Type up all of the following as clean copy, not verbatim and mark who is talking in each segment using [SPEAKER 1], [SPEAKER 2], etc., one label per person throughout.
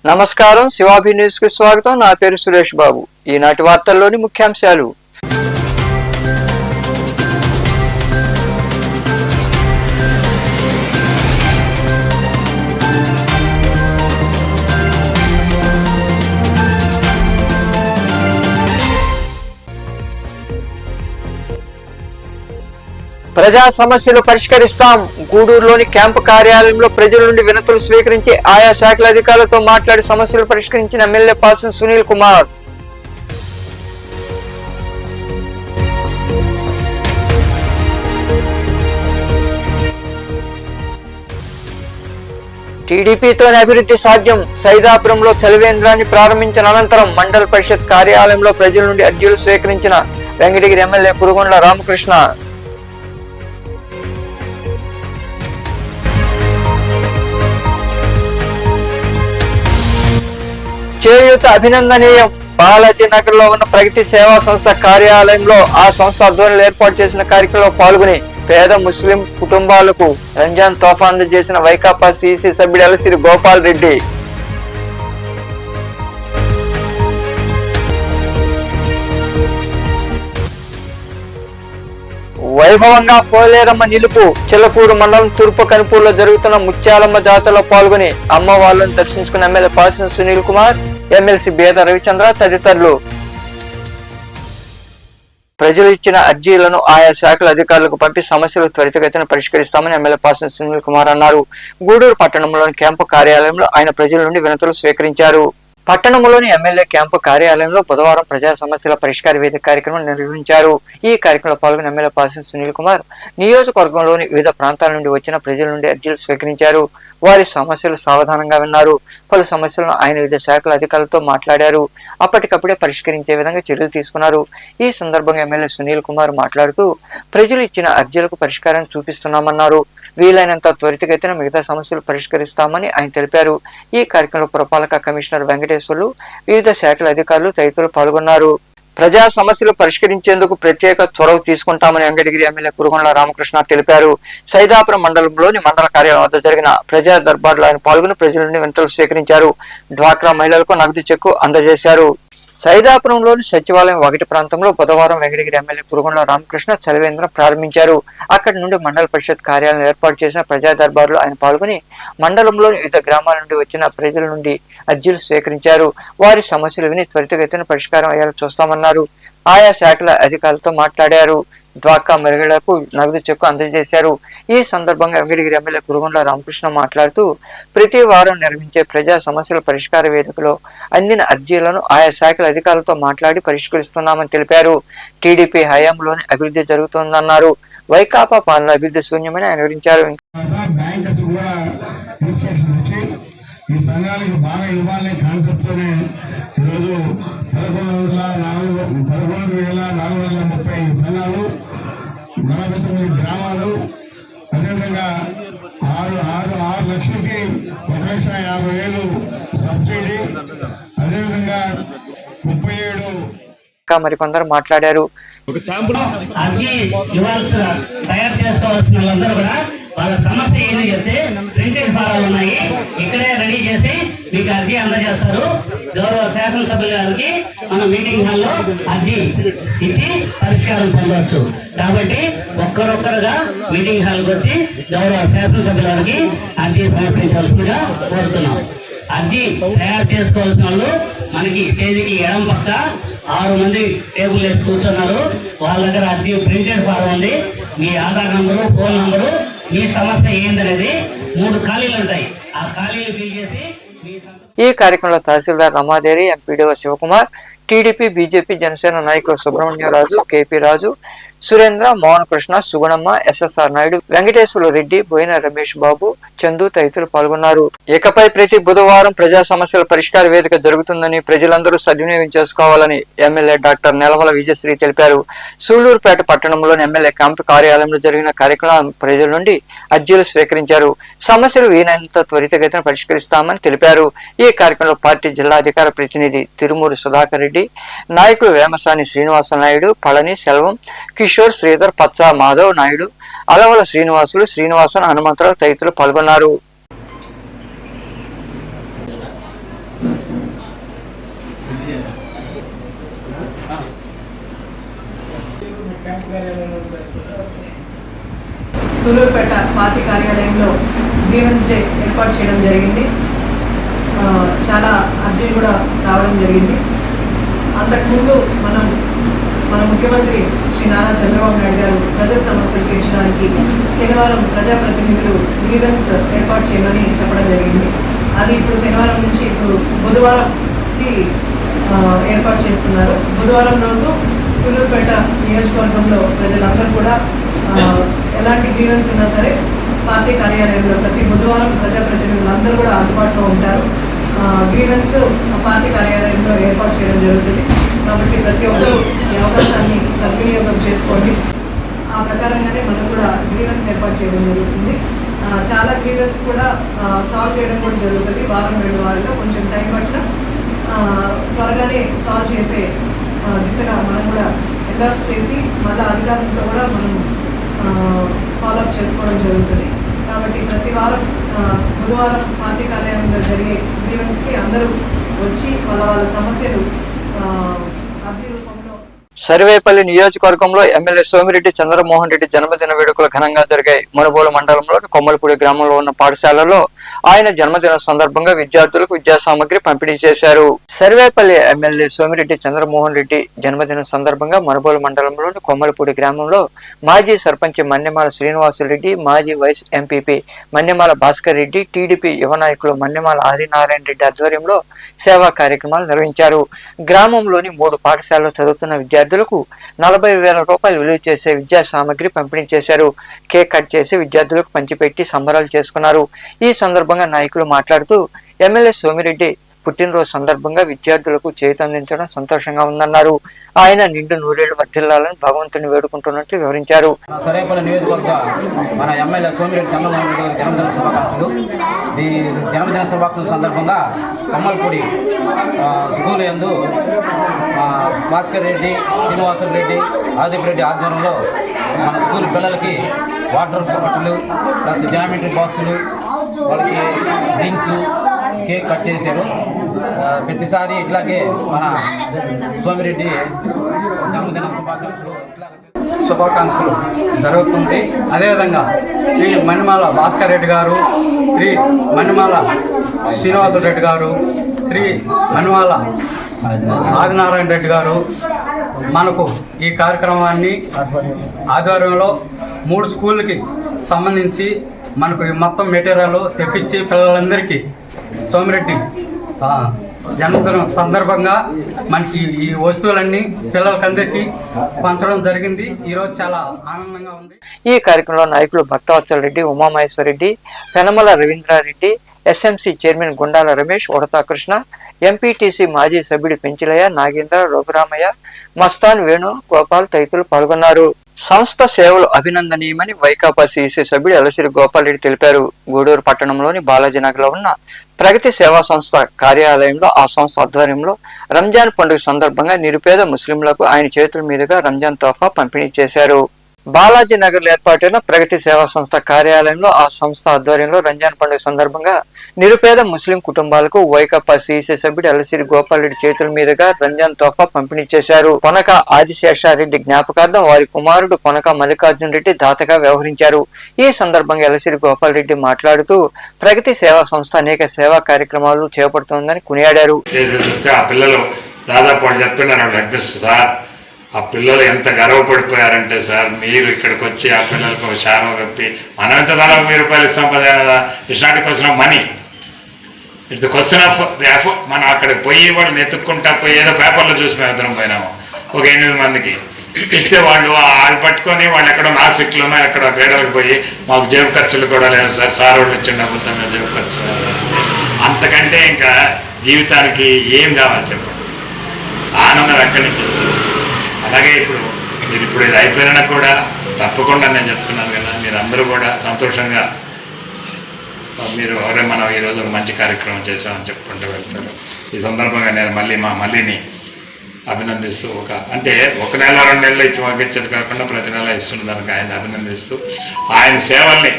[SPEAKER 1] నమస్కారం, శివాభి న్యూస్ కి స్వాగతం. నా పేరు సురేష్ బాబు. ఈనాటి వార్తల్లోని ముఖ్యాంశాలు. ప్రజా సమస్యలు పరిష్కరిస్తాం. గూడూరులోని క్యాంపు కార్యాలయంలో ప్రజల నుండి వినతులు స్వీకరించి ఆయా శాఖల అధికారులతో మాట్లాడి సమస్యలు పరిష్కరించిన ఎమ్మెల్యే పాసం సునీల్ కుమార్. టీడీపీతోనే అభివృద్ధి సాధ్యం. సైదాపురంలో చలివేంద్రాన్ని ప్రారంభించిన అనంతరం మండల పరిషత్ కార్యాలయంలో ప్రజల నుండి అర్జీలు స్వీకరించిన వెంకటగిరి ఎమ్మెల్యే కురుగొండ్ల రామకృష్ణ. చేయూత అభినందనీయం. బాలాజీ నగర్ లో ఉన్న ప్రగతి సేవా సంస్థ కార్యాలయంలో ఆ సంస్థ ఆధ్వర్యంలో ఏర్పాటు చేసిన కార్యక్రమంలో పాల్గొని పేద ముస్లిం కుటుంబాలకు రంజాన్ తోఫా అందజేసిన వైకాపా సిసి సభ్యుడు ఎలసిరి గోపాల్ రెడ్డి. వైభవంగా పోలేరమ్మ నిలుపు. చిల్లకూరు మండలం తూర్పు కనుపూరులో జరుగుతున్న ముత్యాలమ్మ జాతరలో పాల్గొని అమ్మవార్లను దర్శించుకున్న ఎమ్మెల్యే పాసం సునీల్ కుమార్, ఎమ్మెల్సీ బేద రవిచంద్ర తదితరులు. ప్రజలు ఇచ్చిన అర్జీలను ఆయా శాఖల అధికారులకు పంపి సమస్యలు త్వరితగతిన పరిష్కరిస్తామని ఎమ్మెల్యే పాసం సునీల్ కుమార్ అన్నారు. గూడూరు పట్టణంలోని క్యాంపు కార్యాలయంలో ఆయన ప్రజల నుండి వినతులు స్వీకరించారు. పట్టణంలోని ఎమ్మెల్యే క్యాంపు కార్యాలయంలో బుధవారం ప్రజా సమస్యల పరిష్కార వేదిక కార్యక్రమం నిర్వహించారు. ఈ కార్యక్రమంలో పాల్గొన్న ఎమ్మెల్యే పాసం సునీల్ కుమార్ నియోజకవర్గంలోని వివిధ ప్రాంతాల నుండి వచ్చిన ప్రజల నుండి అర్జీలు స్వీకరించారు. వారి సమస్యలు సావధానంగా విన్నారు. పలు సమస్యలను ఆయన వివిధ శాఖల అధికారులతో మాట్లాడారు. అప్పటికప్పుడే పరిష్కరించే విధంగా చర్యలు తీసుకున్నారు. ఈ సందర్భంగా ఎమ్మెల్యే సునీల్ కుమార్ మాట్లాడుతూ ప్రజలు ఇచ్చిన అర్జీలకు పరిష్కారం చూపిస్తున్నామన్నారు. వీలైనంత త్వరితగతిన మిగతా సమస్యలు పరిష్కరిస్తామని ఆయన తెలిపారు. ఈ కార్యక్రమంలో పురపాలక కమిషనర్ వెంకటేశ్వర్లు, వివిధ శాఖల అధికారులు తదితరులు పాల్గొన్నారు. ప్రజా సమస్యలు పరిష్కరించేందుకు ప్రత్యేక చొరవ తీసుకుంటామని వెంకటగిరి ఎమ్మెల్యే కురుగొండ్ల రామకృష్ణ తెలిపారు. సైదాపురం మండలంలోని మండల కార్యాలయం వద్ద జరిగిన ప్రజా దర్బార్లో ఆయన పాల్గొని ప్రజల నుండి వినతులు స్వీకరించారు. డ్వాక్రా మహిళలకు నగదు చెక్కు అందజేశారు. సైదాపురంలోని సచివాలయం 1 ప్రాంతంలో బుధవారం వెంకటగిరి ఎమ్మెల్యే కురుగొండ్ల రామకృష్ణ చలివేంద్రం ప్రారంభించారు. అక్కడి నుండి మండల పరిషత్ కార్యాలయం ఏర్పాటు చేసిన ప్రజా దర్బార్లో ఆయన పాల్గొని మండలంలోని వివిధ గ్రామాల నుండి వచ్చిన ప్రజల నుండి అర్జీలు స్వీకరించారు. వారి సమస్యలు విని త్వరితగతిన పరిష్కారం అయ్యేలా చూస్తామన్నారు. ఆయా శాఖల అధికారులతో మాట్లాడారు. డ్వాక్రా మహిళలకు నగదు చెక్కు అందజేశారు. ఈ సందర్భంగా వెంకటగిరి ఎమ్మెల్యే కురుగొండ్ల రామకృష్ణ మాట్లాడుతూ ప్రతి వారం నిర్వహించే ప్రజా సమస్యల పరిష్కార వేదికలో అందిన అర్జీలను ఆయా శాఖల అధికారులతో మాట్లాడి పరిష్కరిస్తున్నామని తెలిపారు. టీడీపీ హయాంలోనే అభివృద్ధి జరుగుతోందన్నారు. వైకాపా పాలన అభివృద్ధి శూన్యమని ఆయన వివరించారు.
[SPEAKER 2] ఈ సంఘాలకు బాగా ఇవ్వాలనే కాన్సెప్ట్ తోనే ఈరోజు 11,430 సంఘాలు, 49 గ్రామాలు, అదేవిధంగా 6 లక్షలకి 1,50,000 సబ్సిడీ, అదేవిధంగా 37
[SPEAKER 1] మరికొందరు మాట్లాడారు.
[SPEAKER 3] తయారు చేసుకోవాల్సిన వాళ్ళందరూ కూడా వాళ్ళ సమస్య ఏది చెప్తే ప్రింటెడ్ ఫారాలు ఉన్నాయి, ఇక్కడే రెడీ చేసి మీకు అర్జీ అందజేస్తారు. గౌరవ శాసనసభ్యుల గారికి మన మీటింగ్ హాల్లో అర్జీ ఇచ్చి పరిష్కారం పొందవచ్చు. కాబట్టి ఒక్కరొక్కరుగా మీటింగ్ హాల్కి వచ్చి గౌరవ శాసనసభ్యుల గారికి అర్జీ సమర్పించాల్సిందిగా కోరుతున్నాం. అర్జీ తయారు చేసుకోవాల్సిన వాళ్ళు మనకి స్టేజ్కి ఎడం పక్క 6 మంది టేబుల్ వేసి కూర్చున్నారు. వాళ్ళ దగ్గర అర్జీ ప్రింటెడ్ ఫారం ఉంది. మీ ఆధార్ నంబరు, ఫోన్ నంబరు, మీ సమస్య ఏందనేది 3 ఖాళీలు ఉంటాయి. ఆ ఖాళీలు ఫిల్ చేసి
[SPEAKER 1] ఈ కార్యక్రమంలో tahsildar Ramadevi, MPDO Sivakumar, TDP, BJP, Janasena నాయకులు సుబ్రహ్మణ్యరాజు, కేపీ రాజు, సురేంద్ర, మోహన్ కృష్ణ, సుగుణమ్మ, ఎస్ఎస్ఆర్ నాయుడు, వెంకటేశ్వర రెడ్డి, బోయిన రమేష్ బాబు, చందు తదితరులు పాల్గొన్నారు. ఇకపై ప్రతి బుధవారం ప్రజా సమస్యల పరిష్కార వేదిక జరుగుతుందని ప్రజలందరూ సద్వినియోగం చేసుకోవాలని ఎమ్మెల్యే డాక్టర్ నెలవల విజయశ్రీ తెలిపారు. సూళ్లూరుపేట పట్టణంలోని ఎమ్మెల్యే క్యాంపు కార్యాలయంలో జరిగిన కార్యక్రమం ప్రజల నుండి అర్జీలు స్వీకరించారు. సమస్యలు వీలైనంత త్వరితగతిన పరిష్కరిస్తామని తెలిపారు. ఈ కార్యక్రమంలో పార్టీ జిల్లా అధికార ప్రతినిధి తిరుమూరు సుధాకర్ రెడ్డి, నాయకులు వేమసాని శ్రీనివాస నాయుడు, పళని సెల్వం, కిషోర్, శ్రీధర్, పచ్చ మాధవ్ నాయుడు, అలవల శ్రీనివాసులు, శ్రీనివాసన్, హనుమంతరావు తదితరులు పాల్గొన్నారు.
[SPEAKER 4] సూళ్లూరుపేట పార్టీ కార్యాలయంలో గ్రీవెన్స్ డే ఏర్పాటు చేయడం జరిగింది. చాలా అర్జీలు కూడా రావడం జరిగింది. అంతకుముందు మన ముఖ్యమంత్రి శ్రీ నారా చంద్రబాబు నాయుడు గారు ప్రజల సమస్యలు తీర్చడానికి శనివారం ప్రజాప్రతినిధులు గ్రీవెన్స్ ఏర్పాటు చేయమని చెప్పడం జరిగింది. అది ఇప్పుడు శనివారం నుంచి ఇప్పుడు బుధవారంకి ఏర్పాటు చేస్తున్నారు. బుధవారం రోజు సూళ్లూరుపేట నియోజకవర్గంలో ప్రజలందరూ కూడా ఎలాంటి గ్రీవెన్స్ ఉన్నా సరే పార్టీ కార్యాలయంలో ప్రతి బుధవారం ప్రజాప్రతినిధులు అందరూ కూడా అందుబాటులో ఉంటారు. గ్రీవెన్స్ పార్టీ కార్యాలయంలో ఏర్పాటు చేయడం జరుగుతుంది. కాబట్టి ప్రతి ఒక్కరూ ఈ అవకాశాన్ని సద్వినియోగం చేసుకోండి. ఆ ప్రకారంగానే మనం కూడా గ్రీవెన్స్ ఏర్పాటు చేయడం జరుగుతుంది. చాలా గ్రీవెన్స్ కూడా సాల్వ్ చేయడం కూడా జరుగుతుంది. వారం 2 వారాలుగా కొంచెం టైం పట్టిన త్వరగానే సాల్వ్ చేసే దిశగా మనం కూడా ఎండర్స్ చేసి మళ్ళీ అధికారులతో కూడా మనం ఫాలోఅప్ చేసుకోవడం జరుగుతుంది. కాబట్టి ప్రతి వారం బుధవారం పార్టీ కార్యాలయంలో జరిగే గ్రీవెన్స్కి అందరూ వచ్చి వాళ్ళ సమస్యలు అర్జీ రూపంలో.
[SPEAKER 1] సర్వేపల్లి నియోజకవర్గంలో ఎమ్మెల్యే సోమిరెడ్డి చంద్రమోహన్ రెడ్డి జన్మదిన వేడుకలు ఘనంగా జరిగాయి. మునుగోలు మండలంలోని కొమ్మలపూడి గ్రామంలో ఉన్న పాఠశాలలో ఆయన జన్మదిన సందర్భంగా విద్యార్థులకు విద్యా సామగ్రి పంపిణీ చేశారు. సర్వేపల్లి ఎమ్మెల్యే సోమిరెడ్డి చంద్రమోహన్ రెడ్డి జన్మదిన సందర్భంగా మునుగోలు మండలంలోని కొమ్మలపూడి గ్రామంలో మాజీ సర్పంచ్ మన్నెమాల శ్రీనివాసురెడ్డి, మాజీ vice MPP Mannemala Bhaskar Reddy, TDP యువ నాయకులు మన్నెమాల ఆదినారాయణ రెడ్డి ఆధ్వర్యంలో సేవా కార్యక్రమాలు నిర్వహించారు. గ్రామంలోని 3 పాఠశాలలో చదువుతున్న విద్యార్థులకు 40,000 రూపాయలు విలువ చేసే విద్యా సామగ్రి పంపిణీ చేశారు. కేక్ కట్ చేసి విద్యార్థులకు పంచిపెట్టి సంబరాలు చేసుకున్నారు. ఈ సందర్భంగా నాయకులు మాట్లాడుతూ ఎమ్మెల్యే సోమిరెడ్డి పుట్టినరోజు సందర్భంగా విద్యార్థులకు చేతందించడం సంతోషంగా ఉందన్నారు. ఆయన నిండు 100 ఏళ్లు వర్ధిల్లాలని భగవంతుని వేడుకుంటున్నట్లు వివరించారు.
[SPEAKER 5] సర్వేపల్లి నియోజకవర్గ మన ఎమ్మెల్యే సోమిరెడ్డి చంద్రమోహన్ రెడ్డి గారి జన్మదిన శుభాకాంక్షలు. ఈ జన్మదిన శుభాకాంక్షల సందర్భంగా కొమ్మలపూడి స్కూల్ యందు భాస్కర్ రెడ్డి, శ్రీనివాసులు రెడ్డి, ఆదిప్ రెడ్డి ఆధ్వర్యంలో మన స్కూల్ పిల్లలకి వాటర్ బాటిల్ ప్లస్ జామెట్రీ బాక్సులు, వాళ్ళకి డ్రింక్స్, కేక్ కట్ చేశారు. ప్రతిసారి ఇట్లాగే మన సోమిరెడ్డి జన్మదిన శుభాకాంక్షలు జరుగుతుంది. అదేవిధంగా శ్రీ మణిమాల భాస్కర్ రెడ్డి గారు, శ్రీ మణిమాల శ్రీనివాసులు రెడ్డి గారు, శ్రీ మణిమాల ఆదినారాయణ రెడ్డి గారు మనకు ఈ కార్యక్రమాన్ని ఆధ్వర్యంలో 3 స్కూళ్ళకి సంబంధించి మనకు మొత్తం మెటీరియల్ తెప్పించి పిల్లలందరికీ సోమిరెడ్డి జన్మదినం సందర్భంగా మనకి ఈ వస్తువులన్నీ పిల్లలకందరికీ పంచడం జరిగింది. ఈరోజు చాలా ఆనందంగా ఉంది.
[SPEAKER 1] ఈ కార్యక్రమంలో నాయకులు Bhaktavatsala Reddy, Umamaheshwara Reddy, Penamala Ravindra Reddy, SMC chairman Gundala Ramesh, Udatha Krishna, MPTC మాజీ సభ్యుడు పెంచిలయ్య, నాగేంద్ర, రఘురామయ్య, మస్తాన్, వేణు గోపాల్ తదితరులు పాల్గొన్నారు. సంస్థ సేవలు అభినందనీయమని వైకాపా సీసీ సభ్యుడు ఎలసిరి గోపాల్ రెడ్డి తెలిపారు. గూడూరు పట్టణంలోని బాలాజీనగర్ లో ఉన్న ప్రగతి సేవా సంస్థ కార్యాలయంలో ఆ సంస్థ ఆధ్వర్యంలో రంజాన్ పండుగ సందర్భంగా నిరుపేద ముస్లింలకు ఆయన చేతుల మీదుగా రంజాన్ తోఫా పంపిణీ చేశారు. బాలాజీనగర్ లో ఏర్పాటైన ప్రగతి సేవా సంస్థ కార్యాలయంలో ఆ సంస్థ ఆధ్వర్యంలో రంజాన్ పండుగ సందర్భంగా నిరుపేద ముస్లిం కుటుంబాలకు వైకాపా సీసీ సభ్యుడు ఎలసిరి గోపాల్ రెడ్డి చేతుల మీదుగా రంజాన్ తోఫా పంపిణీ చేశారు. కొనక ఆదిశేషారెడ్డి జ్ఞాపకార్థం వారి కుమారుడు కొనక మల్లికార్జున రెడ్డి దాతగా వ్యవహరించారు. ఈ సందర్భంగా ఎలసిరి గోపాల్ రెడ్డి మాట్లాడుతూ ప్రగతి సేవా సంస్థ అనేక సేవా కార్యక్రమాలు చేపడుతోందని కొనియాడారు.
[SPEAKER 6] ఆ పిల్లలు ఎంత గర్వపడిపోయారంటే సార్, మీరు ఇక్కడికి వచ్చి ఆ పిల్లలకు శానం కప్పి మనం ఎంత దాదాపు 1000 రూపాయలు ఇస్తాం కదా, it's not question of money, it's the question of the effort. మనం అక్కడికి పోయి వాళ్ళని ఎత్తుక్కుంటా పోయి ఏదో పేపర్లో చూసి మేము ఇద్దరం పోయినాము ఒక 8 మందికి. ఇస్తే వాళ్ళు అది పట్టుకొని వాళ్ళు ఎక్కడో నాసిక్లోనో ఎక్కడో క్రీడలకు పోయి మాకు జేబు ఖర్చులు కూడా లేవు సార్ వాళ్ళు ఇచ్చిన డబ్బులతో మేము జేబు ఖర్చులు అంతకంటే ఇంకా జీవితానికి ఏం కావాలి చెప్పండి. ఆనందం ఎక్కడి నుంచి వస్తుంది. అలాగే ఇప్పుడు ఇది అయిపోయినా కూడా తప్పకుండా నేను చెప్తున్నాను కదా, మీరు అందరూ కూడా సంతోషంగా మీరు మనం ఈరోజు ఒక మంచి కార్యక్రమం చేశామని చెప్పుకుంటూ వెళ్తారు. ఈ సందర్భంగా నేను మళ్ళీని అభినందిస్తూ అంటే 1 నెల 2 నెలలు ఇచ్చి పంపించేది కాకుండా ప్రతి నెల ఇస్తున్న దానికి ఆయన అభినందిస్తూ ఆయన సేవల్ని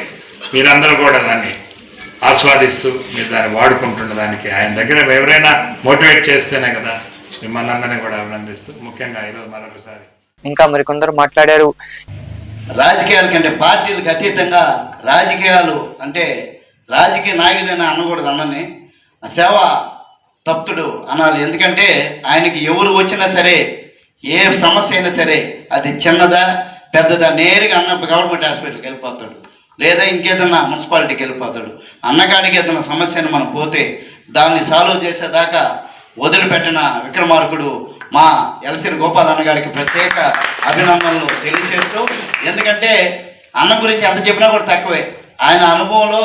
[SPEAKER 6] మీరందరూ కూడా దాన్ని ఆస్వాదిస్తూ మీరు దాన్ని వాడుకుంటున్న దానికి ఆయన దగ్గర ఎవరైనా మోటివేట్ చేస్తేనే కదా మిమ్మల్ని అందరినీ కూడా అభినందిస్తూ ముఖ్యంగా ఈరోజు మరొకసారి
[SPEAKER 1] ఇంకా మరికొందరు మాట్లాడారు.
[SPEAKER 7] రాజకీయాల కంటే పార్టీలకు అతీతంగా రాజకీయాలు అంటే రాజకీయ నాయకుడైనా అనకూడదు, అన్నని సేవ తప్తుడు అనాలి. ఎందుకంటే ఆయనకి ఎవరు వచ్చినా సరే ఏ సమస్య అయినా సరే అది చిన్నదా పెద్దదా నేరుగా అన్న గవర్నమెంట్ హాస్పిటల్కి వెళ్ళిపోతాడు, లేదా ఇంకేదన్నా మున్సిపాలిటీకి వెళ్ళిపోతాడు. అన్నకాడికి ఏదైనా సమస్యను మనం పోతే దాన్ని సాల్వ్ చేసేదాకా వదిలిపెట్టిన విక్రమార్కుడు మా ఎల్సిరి గోపాల్ అన్న గారికి ప్రత్యేక అభినందనలు తెలియజేస్తూ, ఎందుకంటే అన్న గురించి ఎంత చెప్పినా కూడా తక్కువే. ఆయన అనుభవంలో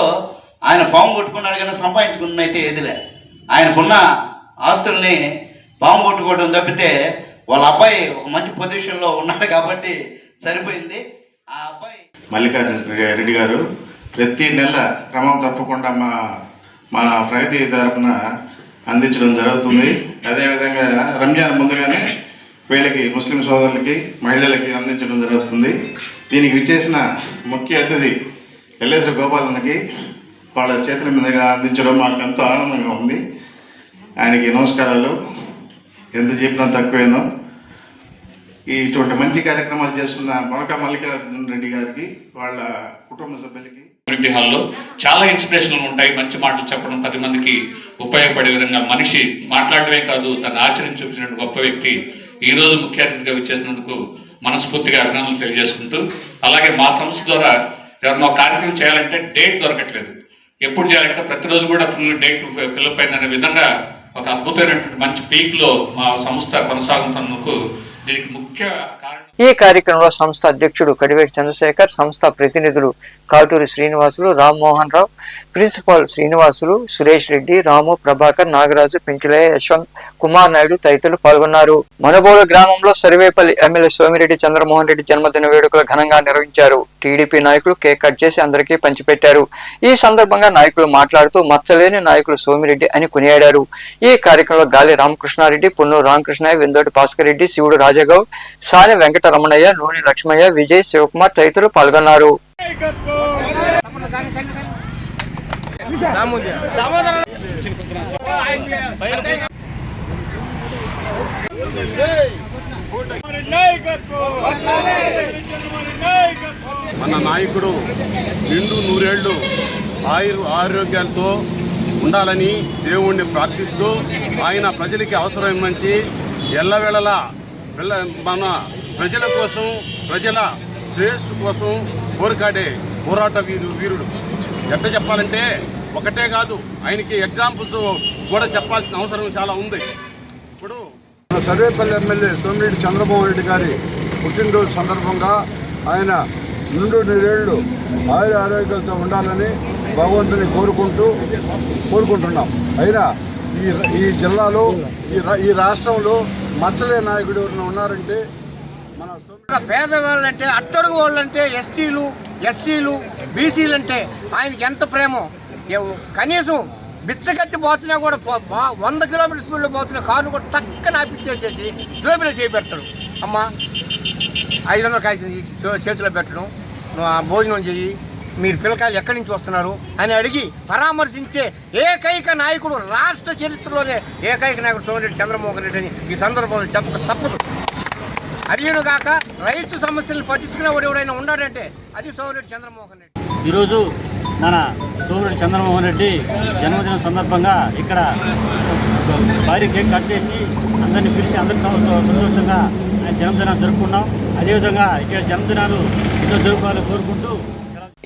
[SPEAKER 7] ఆయన పాము కొట్టుకున్నాడు కానీ సంపాదించుకున్నైతే ఏదిలే. ఆయనకున్న ఆస్తుల్ని పాము కొట్టుకోవడం తప్పితే వాళ్ళ అబ్బాయి ఒక మంచి పొజిషన్లో ఉన్నాడు కాబట్టి సరిపోయింది. ఆ అబ్బాయి
[SPEAKER 8] మల్లికార్జున రెడ్డి గారు ప్రతి నెల క్రమం తప్పకుండా మా ప్రగతి తరపున అందించడం జరుగుతుంది. అదేవిధంగా రంజాన్ ముందుగానే వీళ్ళకి ముస్లిం సోదరులకి మహిళలకి అందించడం జరుగుతుంది. దీనికి విచ్చేసిన ముఖ్య అతిథి ఎల్ఎస్ గోపాలన్నకి వాళ్ళ చేతుల మీదుగా అందించడం మాకు ఎంతో ఆనందంగా ఉంది. ఆయనకి నమస్కారాలు. ఎంత చెప్పినా తక్కువేనో. ఇటువంటి మంచి కార్యక్రమాలు చేస్తున్న మొలక మల్లికార్జున రెడ్డి గారికి వాళ్ళ కుటుంబ సభ్యులకి
[SPEAKER 9] అభివృద్ధి హాల్లో చాలా ఇన్స్పిరేషన్లు ఉంటాయి. మంచి మాటలు చెప్పడం 10 మందికి ఉపయోగపడే విధంగా మనిషి మాట్లాడమే కాదు తను ఆచరించి చూపించిన గొప్ప వ్యక్తి ఈరోజు ముఖ్య అతిథిగా విచ్చేసినందుకు మనస్ఫూర్తిగా అభినందనలు తెలియజేసుకుంటూ, అలాగే మా సంస్థ ద్వారా ఎవరైనా కార్యక్రమం చేయాలంటే డేట్ దొరకట్లేదు. ఎప్పుడు చేయాలంటే ప్రతిరోజు కూడా ఫుల్ డేట్ ఫిల్అప్ అనే విధంగా ఒక అద్భుతమైనటువంటి మంచి పీక్లో మా సంస్థ కొనసాగుతున్నందుకు దీనికి ముఖ్య కారణం.
[SPEAKER 1] ఈ కార్యక్రమంలో సంస్థ అధ్యక్షుడు కడివేటి చంద్రశేఖర్, సంస్థ ప్రతినిధులు కాటూరి శ్రీనివాసులు, రామ్మోహన్ రావు, ప్రిన్సిపాల్ శ్రీనివాసులు, సురేష్ రెడ్డి, రాము, ప్రభాకర్, నాగరాజు, పెంచులయ్య, యశ్వంత్, కుమార్ నాయుడు తదితరులు పాల్గొన్నారు. మనబోలు గ్రామంలో సర్వేపల్లి ఎమ్మెల్యే సోమిరెడ్డి చంద్రమోహన్ రెడ్డి జన్మదిన వేడుకలు ఘనంగా నిర్వహించారు. టీడీపీ నాయకులు కేక్ కట్ చేసి అందరికీ పంచిపెట్టారు. ఈ సందర్భంగా నాయకులు మాట్లాడుతూ మచ్చలేని నాయకులు సోమిరెడ్డి అని కొనియాడారు. ఈ కార్యక్రమంలో గాలి రామకృష్ణారెడ్డి, పున్నూరు రామకృష్ణయ్య, వెందోటి భాస్కర్ రెడ్డి, శివుడు రాజగౌడ్, సాని వెంకటరమణయ్య, నూనె లక్ష్మయ్య, విజయ్, శివకుమార్ తదితరులు పాల్గొన్నారు.
[SPEAKER 10] మన నాయకుడు నిండు 100 ఏళ్ళు ఆరోగ్యాలతో ఉండాలని దేవుణ్ణి ప్రార్థిస్తూ ఆయన ప్రజలకి అవసరం మంచి ఎల్లవేళలా మన ప్రజల కోసం ప్రజల శ్రేయస్సు కోసం పోరాట వీరుడు. ఎట్లా చెప్పాలంటే ఒకటే కాదు, ఆయనకి ఎగ్జాంపుల్స్ కూడా చెప్పాల్సిన అవసరం చాలా ఉంది. ఇప్పుడు
[SPEAKER 2] సర్వేపల్లి ఎమ్మెల్యే సోమిరెడ్డి చంద్రమోహన్ రెడ్డి గారి పుట్టినరోజు సందర్భంగా ఆయన నిండు 100 ఏళ్ళు ఆరోగ్యాలతో ఉండాలని భగవంతుని కోరుకుంటున్నాం. అయినా ఈ జిల్లాలో ఈ రాష్ట్రంలో మచ్చలే నాయకుడు ఎవరైనా ఉన్నారంటే మన
[SPEAKER 11] పేదవాళ్ళంటే, అట్టడుగు వాళ్ళంటే, ఎస్టీలు, ఎస్సీలు, బీసీలు అంటే ఆయనకి ఎంత ప్రేమో. కనీసం బిచ్చగత్తి పోతున్నా కూడా 100 కిలోమీటర్ స్పీడ్లో పోతున్న కారును కూడా టక్కన ఆపిచ్చేసేసి జోబిలో చేపెడతాడు. అమ్మ 500 కాగితం తీసి చేతిలో పెట్టడం, భోజనం చెయ్యి, మీరు పిల్లకాయలు ఎక్కడి నుంచి వస్తున్నారు అని అడిగి పరామర్శించే ఏకైక నాయకుడు రాష్ట్ర చరిత్రలోనే ఏకైక నాయకుడు సోమిరెడ్డి చంద్రమోహన్ రెడ్డి అని ఈ సందర్భంలో చెప్పక తప్పదు. అదేను కాక రైతు సమస్యలను పట్టించుకునేవాడు ఎవడైనా ఉన్నాడంటే అది సోమిరెడ్డి చంద్రమోహన్ రెడ్డి.
[SPEAKER 12] ఈరోజు మన సోమిరెడ్డి చంద్రమోహన్ రెడ్డి జన్మదినం సందర్భంగా ఇక్కడ భారీ కేక్ కట్ చేసి అందరినీ పిలిచి అందరి సంతోషంగా ఆయన జన్మదినాలు జరుపుకున్నాం. అదేవిధంగా ఇక్కడ జన్మదినాలు ఎన్నో జరుపుకోవాలని కోరుకుంటూ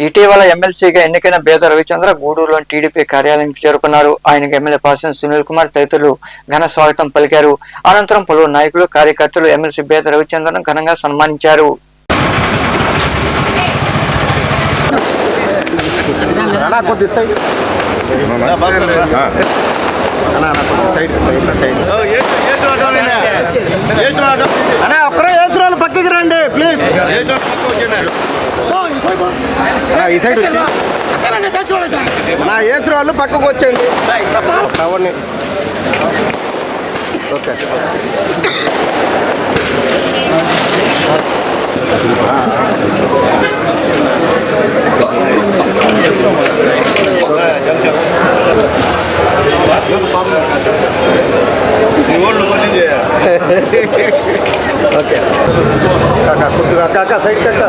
[SPEAKER 1] ఇటీవల ఎమ్మెల్సీగా ఎన్నికైన బేద రవిచంద్ర గూడూరులోని టీడీపీ కార్యాలయానికి చేరుకున్నారు. ఆయనకు ఎమ్మెల్యే పాసం సునీల్ కుమార్ తదితరులు ఘన స్వాగతం పలికారు. అనంతరం పలువురు నాయకులు కార్యకర్తలు ఎమ్మెల్సీ బేద రవిచంద్రను ఘనంగా సన్మానించారు.
[SPEAKER 11] పక్కకి రండి ప్లీజ్. ఈ సైడ్ వచ్చి నా ఏసు వాళ్ళు పక్కకు వచ్చండి. ఓకే ఓకే కాకా సైడ్ కట్ట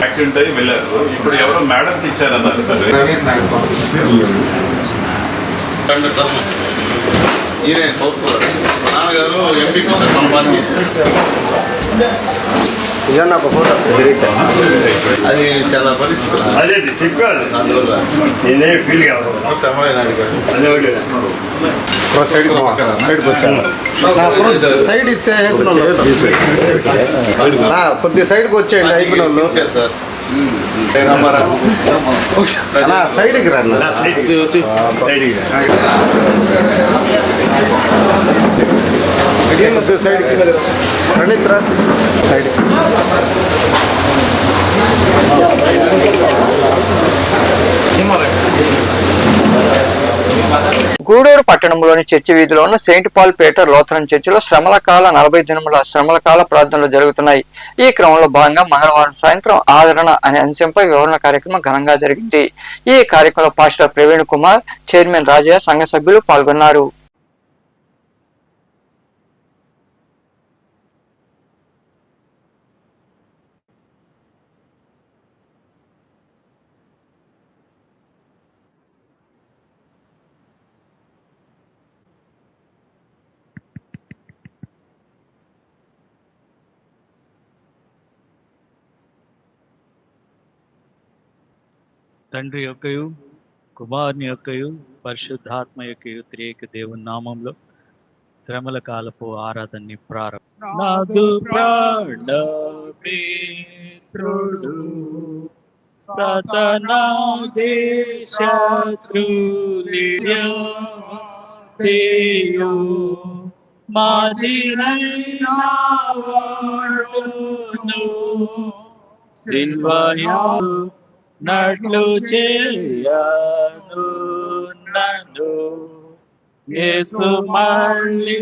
[SPEAKER 8] యాక్సిడెంట్ అయ్యి వెళ్ళారు. ఇప్పుడు ఎవరో మేడంకి ఇచ్చారన్నారు. నాన్నగారు ఎంపీ సార్ మన పార్టీ.
[SPEAKER 11] ఒక ఫోటో
[SPEAKER 8] అది చాలా పరిస్థితులు
[SPEAKER 13] అదే చెప్పారు.
[SPEAKER 8] అందువల్ల
[SPEAKER 13] నేనే ఫీల్ కావాలి.
[SPEAKER 11] సైడ్కి వచ్చాను. సైడ్ ఇస్తే కొద్దిగా సైడ్కి వచ్చేయండి. అయిపోయిన వాళ్ళు
[SPEAKER 8] సార్
[SPEAKER 11] సైడ్కి రండి. సైడ్
[SPEAKER 1] గూడూరు పట్టణంలోని చర్చి వీధిలో ఉన్న సెయింట్ పాల్ పీటర్ లూథరన్ చర్చిలో శ్రమల కాల 40 దినముల శ్రమల కాల ప్రార్థనలు జరుగుతున్నాయి. ఈ క్రమంలో భాగంగా మంగళవారం సాయంత్రం ఆదరణ అనే అంశంపై వివరణ కార్యక్రమం ఘనంగా జరిగింది. ఈ కార్యక్రమంలో పాస్టర్ ప్రవీణ్ కుమార్, చైర్మన్ రాజయ్య, సంఘ సభ్యులు పాల్గొన్నారు.
[SPEAKER 14] తండ్రి యొక్కయు కుమారుని యొక్కయు పరిశుద్ధాత్మ యొక్కయు త్రియేక దేవుని నామంలో శ్రమల కాలపు ఆరాధనని ప్రారంభ నట్లు చేయను నన్ను యేసు మళ్ళీ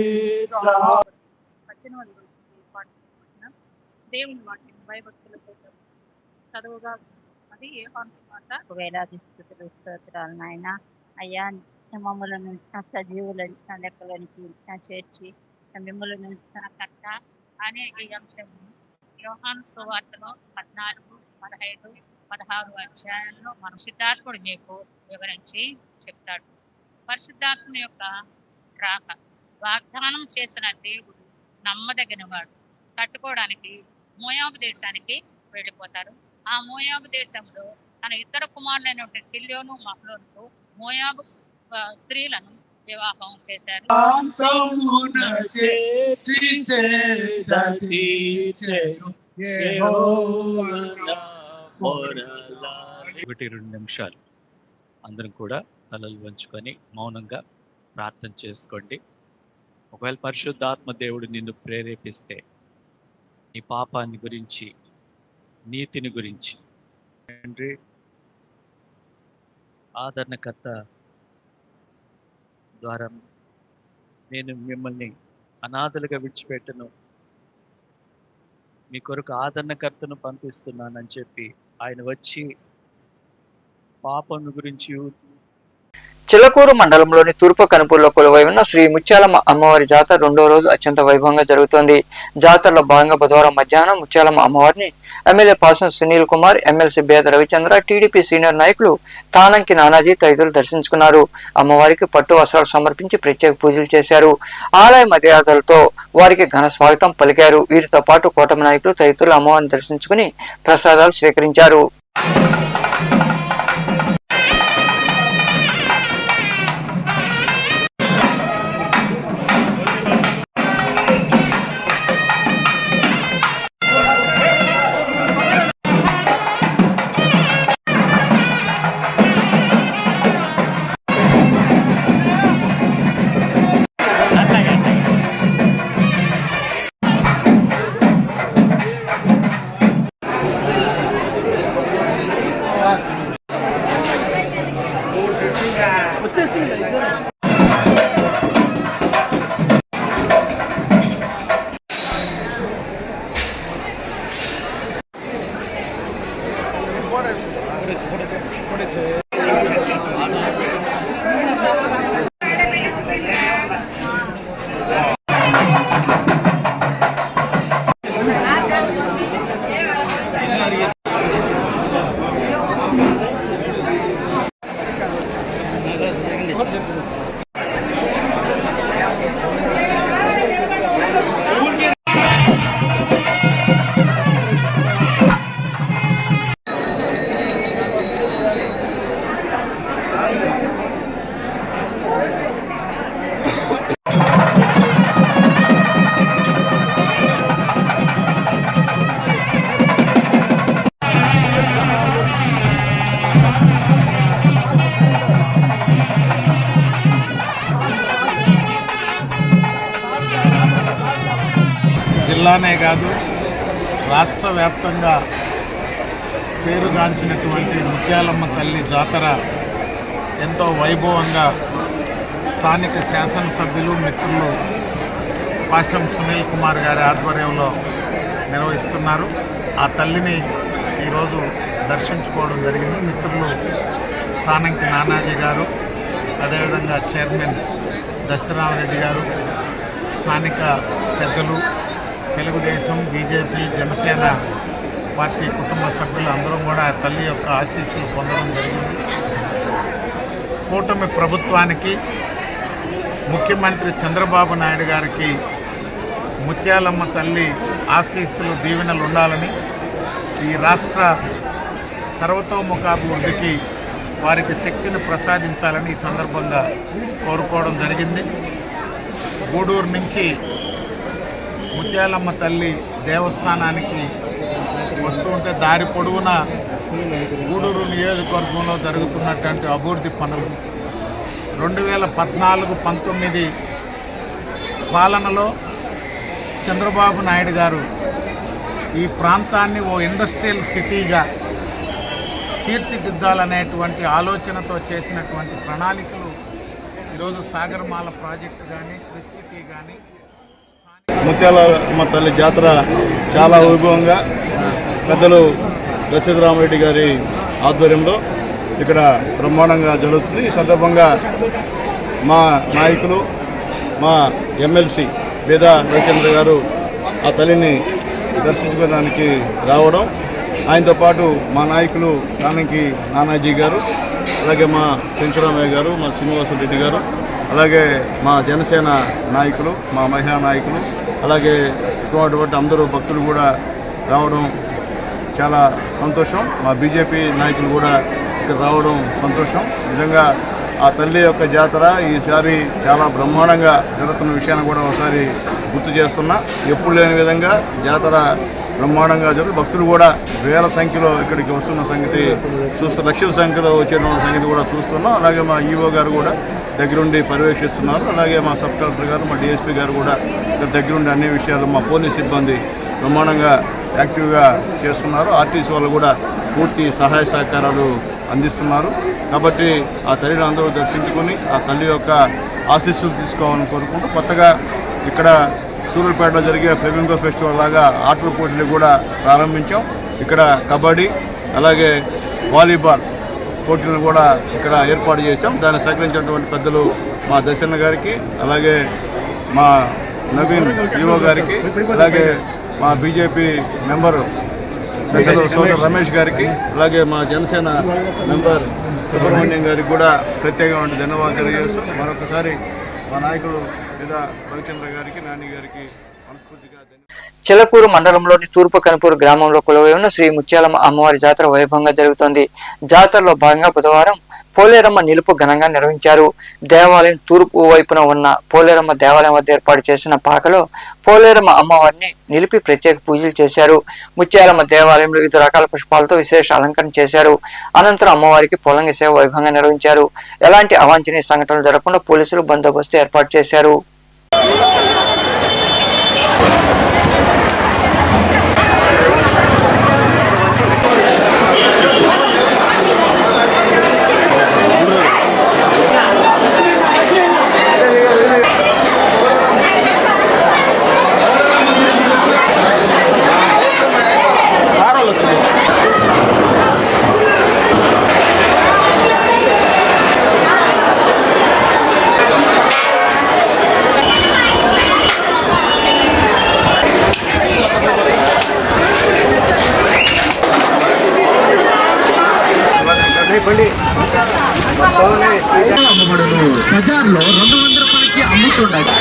[SPEAKER 15] దేవుని వాక్యం భయభక్తులతో చదువుగా అది యోహాను సువార్త. వేలాది స్తుతులు స్తోత్రాలు నాయన. అయ్యా మమ్మలను సజీవులను లెక్కలోనికి చేర్చి మిమ్మల్ని కట్ట అనే ఈ అంశం యోహాను సువార్తలో 14, 15, 16 అధ్యాయాల్లో మన పరిశుద్ధాత్ముడు నీకు వివరించి చెప్తాడు. పరిశుద్ధాత్ముని యొక్క రాక వాగ్దానం చేసిన దేవుడు నమ్మదగిన వాడు. తట్టుకోవడానికి మోయాబు దేశానికి వెళ్ళిపోతారు. ఆ మోయాబు దేశంలో తన ఇద్దరు కుమారులైనటువంటి కిల్యోను మహ్లోనుకు మోయాబు స్త్రీలను వివాహం చేశారు.
[SPEAKER 14] ఒకటి 2 నిమిషాలు అందరం కూడా తలలు వంచుకొని మౌనంగా ప్రార్థన చేసుకోండి. ఒకవేళ పరిశుద్ధాత్మ దేవుడు నిన్ను ప్రేరేపిస్తే నీ పాపాన్ని గురించి, నీతిని గురించి, తండ్రి ఆదరణకర్త ద్వారా నేను మిమ్మల్ని అనాథలుగా విడిచిపెట్టను, మీ కొరకు ఆదరణకర్తను పంపిస్తున్నానని చెప్పి ఆయన వచ్చి పాపం గురించి,
[SPEAKER 1] చిల్లకూరు మండలంలోని తూర్పు కనుపూర్లో కొలువై ఉన్న శ్రీ ముత్యాలమ్మ అమ్మవారి జాతర రెండో రోజు అత్యంత వైభవంగా జరుగుతోంది. జాతరలో భాగంగా బుధవారం మధ్యాహ్నం ముత్యాలమ్మ అమ్మవారిని MLA Pasam Sunil Kumar, MLC Beda Ravichandra, TDP senior నాయకులు తానంకి నానాజీ తదితరులు దర్శించుకున్నారు. అమ్మవారికి పట్టు వస్త్రాలు సమర్పించి ప్రత్యేక పూజలు చేశారు. ఆలయ మర్యాదలతో వారికి ఘన స్వాగతం పలికారు. వీరితో పాటు కూటమి నాయకులు తదితరులు అమ్మవారిని దర్శించుకుని ప్రసాదాలు స్వీకరించారు.
[SPEAKER 16] జిల్లానే కాదు రాష్ట్ర వ్యాప్తంగా పేరుగాంచినటువంటి ముత్యాలమ్మ తల్లి జాతర ఎంతో వైభవంగా స్థానిక శాసనసభ్యులు మిత్రులు పాసం సునీల్ కుమార్ గారి ఆధ్వర్యంలో నిర్వహిస్తున్నారు. ఆ తల్లిని ఈరోజు దర్శించుకోవడం జరిగింది. మిత్రులు తానంకి నానాజీ గారు, అదేవిధంగా చైర్మన్ దశరామరెడ్డి గారు, స్థానిక పెద్దలు, తెలుగుదేశం, బీజేపీ, జనసేన పార్టీ కుటుంబ సభ్యులు అందరూ కూడా తల్లి యొక్క ఆశీస్సులు పొందడం జరిగింది. కూటమి ప్రభుత్వానికి, ముఖ్యమంత్రి చంద్రబాబు నాయుడు గారికి ముత్యాలమ్మ తల్లి ఆశీస్సులు, దీవెనలు ఉండాలని, ఈ రాష్ట్ర సర్వతోముఖాభివృద్ధికి వారికి శక్తిని ప్రసాదించాలని ఈ సందర్భంగా కోరుకోవడం జరిగింది. గూడూరు నుంచి ముత్యాలమ్మ తల్లి దేవస్థానానికి వస్తూ ఉంటే దారి పొడవున గూడూరు నియోజకవర్గంలో జరుగుతున్నటువంటి అభివృద్ధి పనులు 2014-19 పాలనలో చంద్రబాబు నాయుడు గారు ఈ ప్రాంతాన్ని ఓ ఇండస్ట్రియల్ సిటీగా తీర్చిదిద్దాలనేటువంటి ఆలోచనతో చేసినటువంటి ప్రణాళికలు ఈరోజు సాగరమాల ప్రాజెక్టు కానీ, క్రిస్ సిటీ కానీ,
[SPEAKER 2] ముత్యాలమ్మ తల్లి జాతర చాలా వైభవంగా పెద్దలు దశరథరామరెడ్డి గారి ఆధ్వర్యంలో ఇక్కడ బ్రహ్మాండంగా జరుగుతుంది. ఈ సందర్భంగా మా నాయకులు, మా ఎమ్మెల్సీ బేద రవిచంద్ర గారు ఆ తల్లిని దర్శించుకోవడానికి రావడం, ఆయనతో పాటు మా నాయకులు తానంకి నానాజీ గారు, అలాగే మా చెంచురామయ్య గారు, మా శ్రీనివాసరెడ్డి గారు, అలాగే మా జనసేన నాయకులు, మా మహిళా నాయకులు, అలాగే ఇటువంటి అందరూ భక్తులు కూడా రావడం చాలా సంతోషం. మా బీజేపీ నాయకులు కూడా ఇక్కడ రావడం సంతోషం. నిజంగా ఆ తల్లి యొక్క జాతర ఈసారి చాలా బ్రహ్మాండంగా జరుగుతున్న విషయాన్ని కూడా ఒకసారి గుర్తు చేస్తున్నా. ఎప్పుడు లేని విధంగా జాతర బ్రహ్మాండంగా జరుగుతుంది. భక్తులు కూడా వేల సంఖ్యలో ఇక్కడికి వస్తున్న సంగతి లక్షల సంఖ్యలో వచ్చేటువంటి సంగతి కూడా చూస్తున్నాం. అలాగే మా ఈఓ గారు కూడా దగ్గరుండి పర్యవేక్షిస్తున్నారు. అలాగే మా సబ్ కలెక్టర్ గారు, మా డిఎస్పీ గారు కూడా ఇక్కడ దగ్గరుండి అన్ని విషయాలు, మా పోలీస్ సిబ్బంది బ్రహ్మాండంగా యాక్టివ్గా చేస్తున్నారు. ఆర్టీసీ వాళ్ళు కూడా పూర్తి సహాయ సహకారాలు అందిస్తున్నారు. కాబట్టి ఆ తల్లిని అందరూ దర్శించుకొని ఆ తల్లి యొక్క ఆశీస్సులు తీసుకోవాలని కోరుకుంటూ కొత్తగా ఇక్కడ సూర్యాపేటలో జరిగే ఫ్లెమింగో ఫెస్టివల్ లాగా ఆటల పోటీలు కూడా ప్రారంభించాం. ఇక్కడ కబడ్డీ, అలాగే వాలీబాల్ పోటీలను కూడా ఇక్కడ ఏర్పాటు చేశాం. దాన్ని సహకరించినటువంటి పెద్దలు మా దర్శన గారికి, అలాగే మా నవీన్ ఈవో గారికి, అలాగే మా బీజేపీ మెంబర్ పెద్దలు సోదరు రమేష్ గారికి, అలాగే మా జనసేన మెంబర్ సుబ్రహ్మణ్యం గారికి కూడా ప్రత్యేకమైన ధన్యవాదాలు తెలియజేస్తూ మరొకసారి మా నాయకుడు లేదా రవిచంద్ర గారికి, నాని గారికి మనస్ఫూర్తిగా
[SPEAKER 1] చిలకూరు మండలంలోని తూర్పు కనుపూరు గ్రామంలో కొలువై ఉన్న శ్రీ ముత్యాలమ్మ అమ్మవారి జాతర వైభవంగా జరుగుతోంది. జాతరలో భాగంగా బుధవారం పోలేరమ్మ నిలుపు ఘనంగా నిర్వహించారు. దేవాలయం తూర్పు వైపున ఉన్న పోలేరమ్మ దేవాలయం వద్ద ఏర్పాటు చేసిన పాకలో పోలేరమ్మ అమ్మవారిని నిలిపి ప్రత్యేక పూజలు చేశారు. ముత్యాలమ్మ దేవాలయంలో వివిధ రకాల పుష్పాలతో విశేష అలంకరణ చేశారు. అనంతరం అమ్మవారికి పొలంగి సేవ వైభవంగా నిర్వహించారు. ఎలాంటి అవాంఛనీయ సంఘటనలు జరగకుండా పోలీసులు బందోబస్తు ఏర్పాటు చేశారు.
[SPEAKER 17] బజార్లో 200 రూపాయలకి అమ్ముతుండగా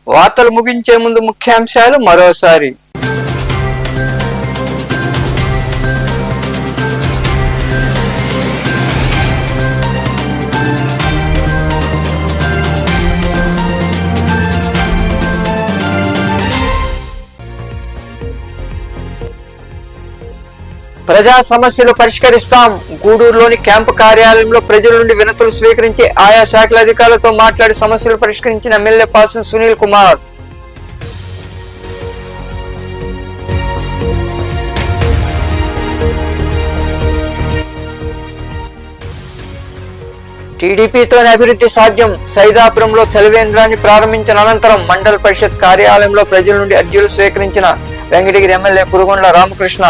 [SPEAKER 1] వార్తలు ముగించే ముందు ముఖ్యాంశాలు మరోసారి. ప్రజా సమస్యలు పరిష్కరిస్తాం. గూడూరులోని క్యాంపు కార్యాలయంలో ప్రజల నుండి వినతులు స్వీకరించి ఆయా శాఖల అధికారులతో మాట్లాడి సమస్యలు పరిష్కరించిన ఎమ్మెల్యే పాసం సునీల్ కుమార్. టీడీపీతోనే అభివృద్ధి సాధ్యం. సైదాపురంలో చలివేంద్రాన్ని ప్రారంభించిన అనంతరం మండల పరిషత్ కార్యాలయంలో ప్రజల నుండి అర్జీలు స్వీకరించిన వెంకటగిరి ఎమ్మెల్యే పురుగొండ్ల రామకృష్ణ.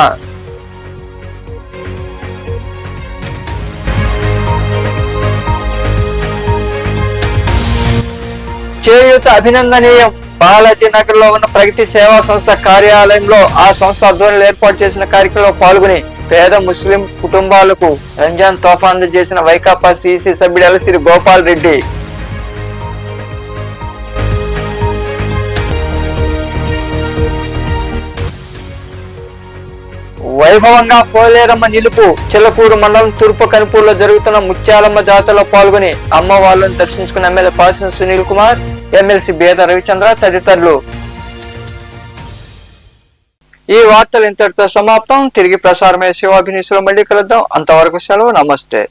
[SPEAKER 1] చేయూత అభినందనీయం. బాలాజీ నగర్ లో ఉన్న ప్రగతి సేవా సంస్థ కార్యాలయంలో ఆ సంస్థ ఆధ్వర్యంలో ఏర్పాటు చేసిన కార్యక్రమంలో పాల్గొని పేద ముస్లిం కుటుంబాలకు రంజాన్ తోఫా అందజేసిన వైకాపా సిసి సభ్యుడు ఎలసిరి గోపాల్ రెడ్డి. వైభవంగా పోలేరమ్మ నిలుపు. చిలకూరు మండలం తూర్పు కనుపూరులో జరుగుతున్న ముత్యాలమ్మ జాతరలో పాల్గొని అమ్మవార్లను దర్శించుకున్న ఎమ్మెల్యే పాసం సునీల్ కుమార్, ఎమ్మెల్సీ బేద రవిచంద్ర తదితరులు. ఈ వార్తలు ఇంతటితో సమాప్తం. తిరిగి ప్రసారమయ్యే శివాభినీసులో మళ్ళీ కలుద్దాం. అంతవరకు సెలవు. నమస్తే.